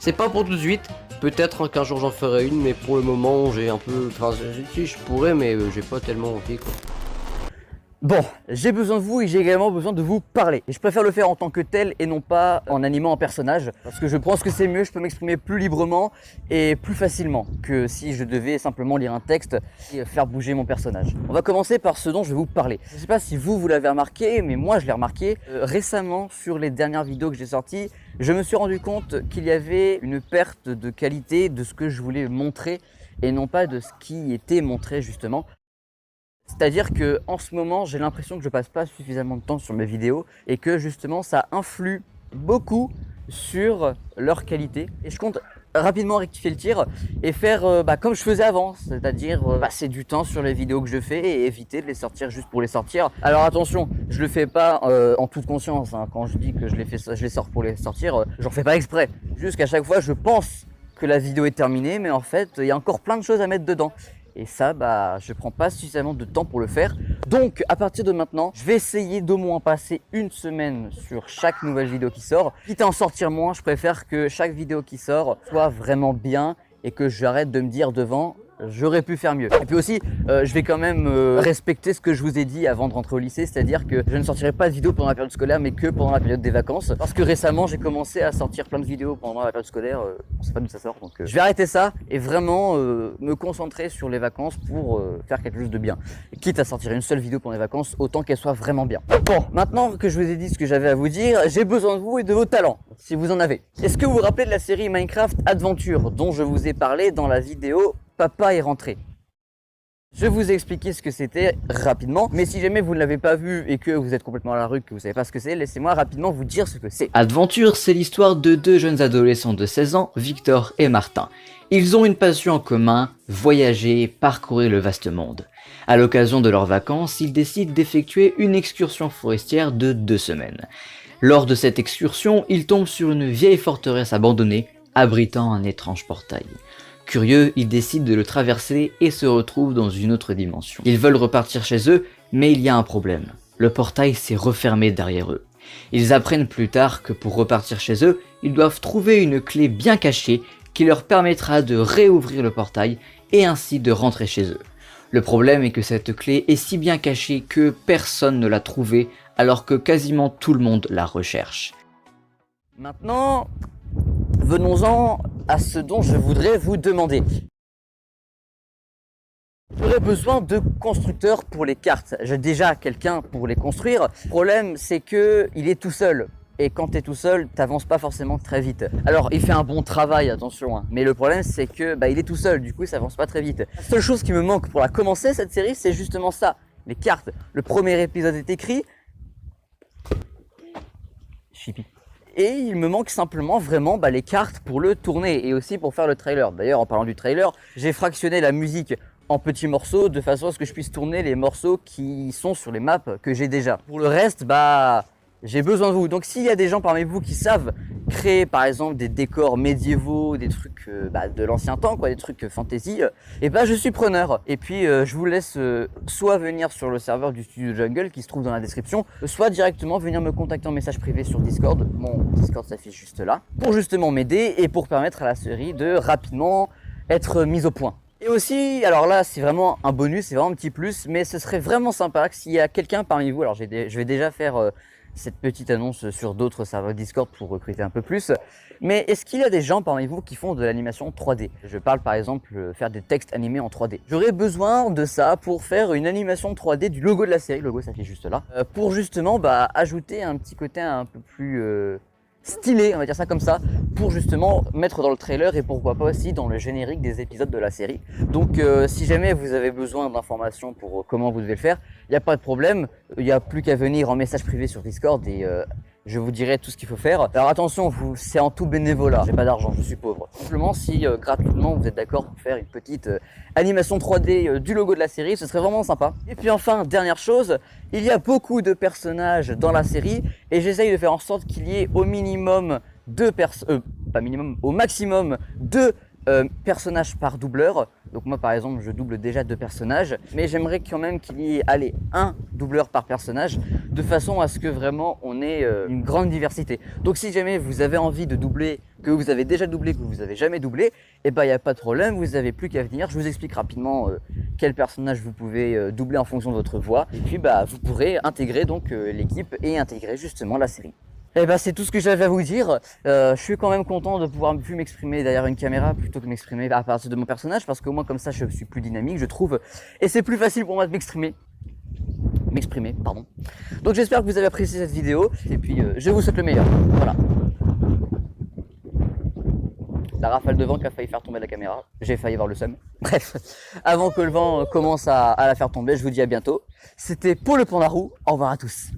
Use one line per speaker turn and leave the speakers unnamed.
C'est pas pour tout de suite, peut-être qu'un jour j'en ferai une, mais pour le moment j'ai un peu... Enfin, si je pourrais, mais j'ai pas tellement envie quoi.
Bon, j'ai besoin de vous et j'ai également besoin de vous parler. Et je préfère le faire en tant que tel et non pas en animant un personnage. Parce que je pense que c'est mieux, je peux m'exprimer plus librement et plus facilement que si je devais simplement lire un texte et faire bouger mon personnage. On va commencer par ce dont je vais vous parler. Je sais pas si vous l'avez remarqué, mais moi je l'ai remarqué. Récemment, sur les dernières vidéos que j'ai sorties, je me suis rendu compte qu'il y avait une perte de qualité de ce que je voulais montrer et non pas de ce qui était montré justement. C'est-à-dire que en ce moment, j'ai l'impression que je passe pas suffisamment de temps sur mes vidéos et que justement ça influe beaucoup sur leur qualité. Et je compte rapidement rectifier le tir et faire comme je faisais avant, c'est-à-dire passer du temps sur les vidéos que je fais et éviter de les sortir juste pour les sortir. Alors attention, je le fais pas en toute conscience, hein. Quand je dis que je les sors pour les sortir, j'en fais pas exprès. Juste qu'à chaque fois, je pense que la vidéo est terminée, mais en fait, il y a encore plein de choses à mettre dedans. Et ça, je prends pas suffisamment de temps pour le faire. Donc, à partir de maintenant, je vais essayer d'au moins passer une semaine sur chaque nouvelle vidéo qui sort. Quitte à en sortir moins, je préfère que chaque vidéo qui sort soit vraiment bien et que j'arrête de me dire devant j'aurais pu faire mieux. Et puis aussi, je vais quand même respecter ce que je vous ai dit avant de rentrer au lycée, c'est-à-dire que je ne sortirai pas de vidéos pendant la période scolaire, mais que pendant la période des vacances. Parce que récemment, j'ai commencé à sortir plein de vidéos pendant la période scolaire, on sait pas d'où ça sort, donc je vais arrêter ça et vraiment me concentrer sur les vacances pour faire quelque chose de bien. Et quitte à sortir une seule vidéo pendant les vacances, autant qu'elle soit vraiment bien. Bon, maintenant que je vous ai dit ce que j'avais à vous dire, j'ai besoin de vous et de vos talents, si vous en avez. Est-ce que vous vous rappelez de la série Minecraft Adventure, dont je vous ai parlé dans la vidéo Papa est rentré? Je vous ai expliqué ce que c'était rapidement, mais si jamais vous ne l'avez pas vu et que vous êtes complètement à la rue, que vous savez pas ce que c'est, laissez-moi rapidement vous dire ce que c'est.
Adventure, c'est l'histoire de deux jeunes adolescents de 16 ans, Victor et Martin. Ils ont une passion en commun, voyager, parcourir le vaste monde. À l'occasion de leurs vacances, ils décident d'effectuer une excursion forestière de 2 semaines. Lors de cette excursion, ils tombent sur une vieille forteresse abandonnée, abritant un étrange portail. Curieux, ils décident de le traverser et se retrouvent dans une autre dimension. Ils veulent repartir chez eux, mais il y a un problème. Le portail s'est refermé derrière eux. Ils apprennent plus tard que pour repartir chez eux, ils doivent trouver une clé bien cachée qui leur permettra de réouvrir le portail et ainsi de rentrer chez eux. Le problème est que cette clé est si bien cachée que personne ne l'a trouvée alors que quasiment tout le monde la recherche.
Maintenant, venons-en à ce dont je voudrais vous demander. J'aurais besoin de constructeurs pour les cartes. J'ai déjà quelqu'un pour les construire. Le problème, c'est que il est tout seul. Et quand tu es tout seul, t'avances pas forcément très vite. Alors, il fait un bon travail, attention, hein. Mais le problème, c'est que il est tout seul, du coup, ça avance pas très vite. La seule chose qui me manque pour la commencer, cette série, c'est justement ça, les cartes. Le premier épisode est écrit. Chippy. Et il me manque simplement vraiment les cartes pour le tourner et aussi pour faire le trailer. D'ailleurs, en parlant du trailer, j'ai fractionné la musique en petits morceaux de façon à ce que je puisse tourner les morceaux qui sont sur les maps que j'ai déjà. Pour le reste, j'ai besoin de vous. Donc s'il y a des gens parmi vous qui savent créer par exemple des décors médiévaux, des trucs de l'ancien temps, des trucs fantasy, et je suis preneur. Et puis je vous laisse soit venir sur le serveur du Studio Jungle qui se trouve dans la description, soit directement venir me contacter en message privé sur Discord. Mon Discord s'affiche juste là, pour justement m'aider et pour permettre à la série de rapidement être mise au point. Et aussi, alors là c'est vraiment un bonus, c'est vraiment un petit plus, mais ce serait vraiment sympa que s'il y a quelqu'un parmi vous, alors je vais déjà faire cette petite annonce sur d'autres serveurs Discord pour recruter un peu plus. Mais est-ce qu'il y a des gens parmi vous qui font de l'animation 3D? Je parle par exemple faire des textes animés en 3D. J'aurais besoin de ça pour faire une animation 3D du logo de la série. Le logo s'affiche juste là. Pour justement ajouter un petit côté un peu plus stylé, on va dire ça comme ça, pour justement mettre dans le trailer et pourquoi pas aussi dans le générique des épisodes de la série. Donc si jamais vous avez besoin d'informations pour comment vous devez le faire, il n'y a pas de problème, il n'y a plus qu'à venir en message privé sur Discord et je vous dirai tout ce qu'il faut faire. Alors attention, c'est en tout bénévolat, j'ai pas d'argent, je suis pauvre. Simplement si gratuitement vous êtes d'accord pour faire une petite animation 3D du logo de la série, ce serait vraiment sympa. Et puis enfin, dernière chose, il y a beaucoup de personnages dans la série et j'essaye de faire en sorte qu'il y ait au minimum au maximum deux personnages par doubleur, Donc moi par exemple je double déjà 2 personnages, mais j'aimerais quand même qu'il y ait un doubleur par personnage, de façon à ce que vraiment on ait une grande diversité. Donc si jamais vous avez envie de doubler, que vous avez déjà doublé, que vous avez jamais doublé, et ben il n'y a pas de problème, vous n'avez plus qu'à venir. Je vous explique rapidement quel personnage vous pouvez doubler en fonction de votre voix, et puis bah vous pourrez intégrer donc l'équipe et intégrer justement la série. Et ben c'est tout ce que j'avais à vous dire. Je suis quand même content de pouvoir plus m'exprimer derrière une caméra plutôt que m'exprimer à partir de mon personnage, parce qu'au moins comme ça je suis plus dynamique, je trouve, et c'est plus facile pour moi de m'exprimer, pardon. Donc j'espère que vous avez apprécié cette vidéo, et puis je vous souhaite le meilleur. Voilà. La rafale de vent qui a failli faire tomber la caméra, j'ai failli avoir le seum. Bref, avant que le vent commence à la faire tomber, je vous dis à bientôt. C'était Paul le Pandarou, au revoir à tous.